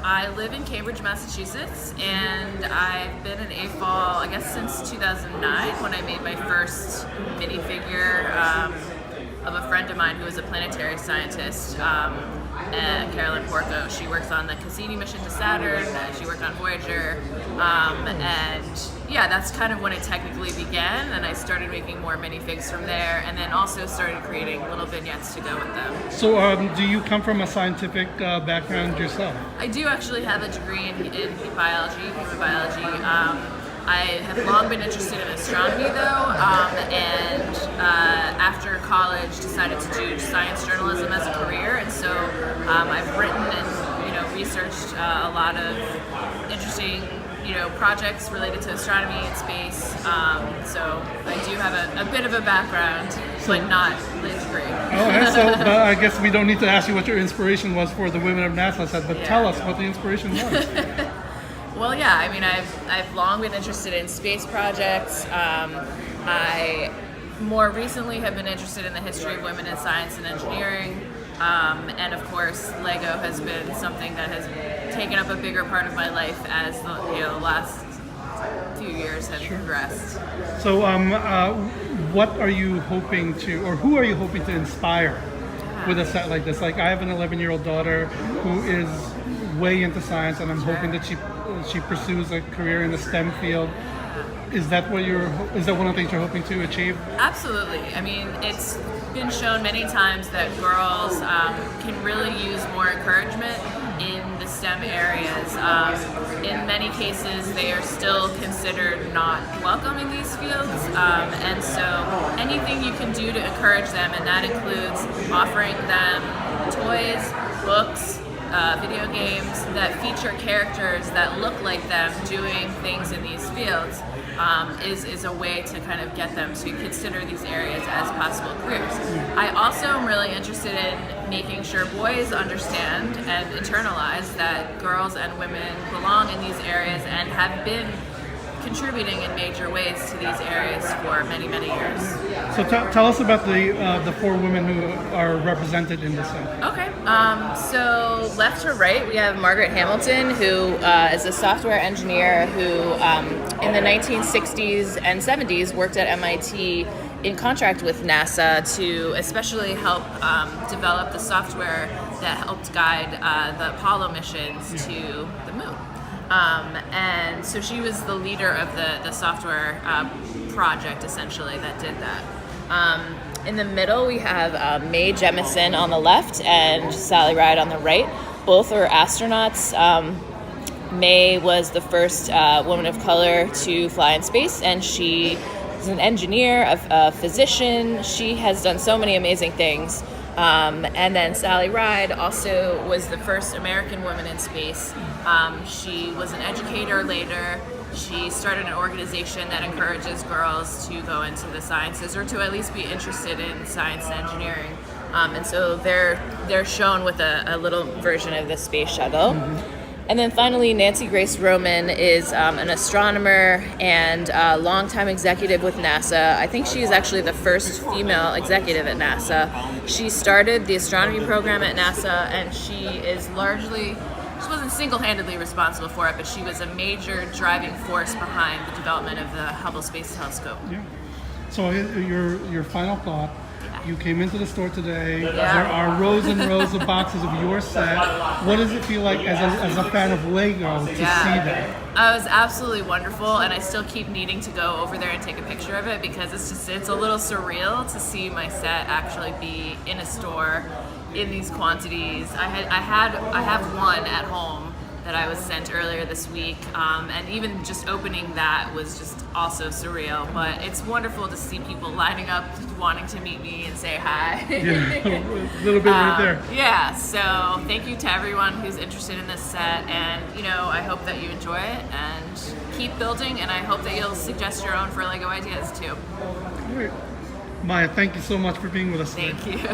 I live in Cambridge, Massachusetts, and I've been an AFOL, I guess, since 2009 when I made my first minifigure of a friend of mine who was a planetary scientist, and Carolyn Porco. She works on the Cassini mission to Saturn, she worked on Voyager, and yeah, that's kind of when it technically began, and I started making more minifigs from there, and then also started creating little vignettes to go with them. So do you come from a scientific background yourself? I do actually have a degree in biology, human biology. I have long been interested in astronomy though, and after college decided to do science journalism as a career, and so I've written and researched a lot of interesting projects related to astronomy and space. So I do have a bit of a background, but not the degree. But I guess we don't need to ask you what your inspiration was for the Women of NASA set, but tell us what the inspiration was. Well, yeah, I mean, I've long been interested in space projects. I more recently have been interested in the history of women in science and engineering. And of course, LEGO has been something that has taken up a bigger part of my life as the last few years have progressed. So what are you hoping to, or who are you hoping to inspire with a set like this? Like, I have an 11-year-old daughter who is way into science, and I'm hoping that she pursues a career in the STEM field. Is that one of the things you're hoping to achieve? Absolutely. I mean, it's been shown many times that girls can really use more encouragement in the STEM areas. In many cases, they are still considered not welcome in these fields, and so anything you can do to encourage them, and that includes offering them toys, books, video games that feature characters that look like them doing things in these fields, is a way to kind of get them to consider these areas as possible careers. I also am really interested in making sure boys understand and internalize that girls and women belong in these areas and have been contributing in major ways to these areas for many, many years. So tell us about the four women who are represented in this set. Okay, so left to right, we have Margaret Hamilton, who is a software engineer who in the 1960s and 70s worked at MIT in contract with NASA to especially help develop the software that helped guide the Apollo missions to the moon. And so she was the leader of the software project, essentially, that did that. In the middle, we have Mae Jemison on the left and Sally Ride on the right. Both are astronauts. Mae was the first woman of color to fly in space, and she is an engineer, a physician. She has done so many amazing things. And then Sally Ride also was the first American woman in space. She was an educator later. She started an organization that encourages girls to go into the sciences, or to at least be interested in science and engineering. And so they're shown with a little version of the space shuttle. Mm-hmm. And then finally, Nancy Grace Roman is an astronomer and a longtime executive with NASA. I think she is actually the first female executive at NASA. She started the astronomy program at NASA, and she wasn't single-handedly responsible for it, but she was a major driving force behind the development of the Hubble Space Telescope. Yeah. So your final thought. You came into the store today. Yeah. There are rows and rows of boxes of your set. What does it feel like as a fan of LEGO to see that? It was absolutely wonderful, and I still keep needing to go over there and take a picture of it, because it's a little surreal to see my set actually be in a store in these quantities. I have one at home that I was sent earlier this week, and even just opening that was just also surreal. But it's wonderful to see people lining up, wanting to meet me and say hi. Yeah, a little bit right there. Yeah, so thank you to everyone who's interested in this set, and I hope that you enjoy it and keep building, and I hope that you'll suggest your own for LEGO ideas too. All right. Maia, thank you so much for being with us today. Thank you.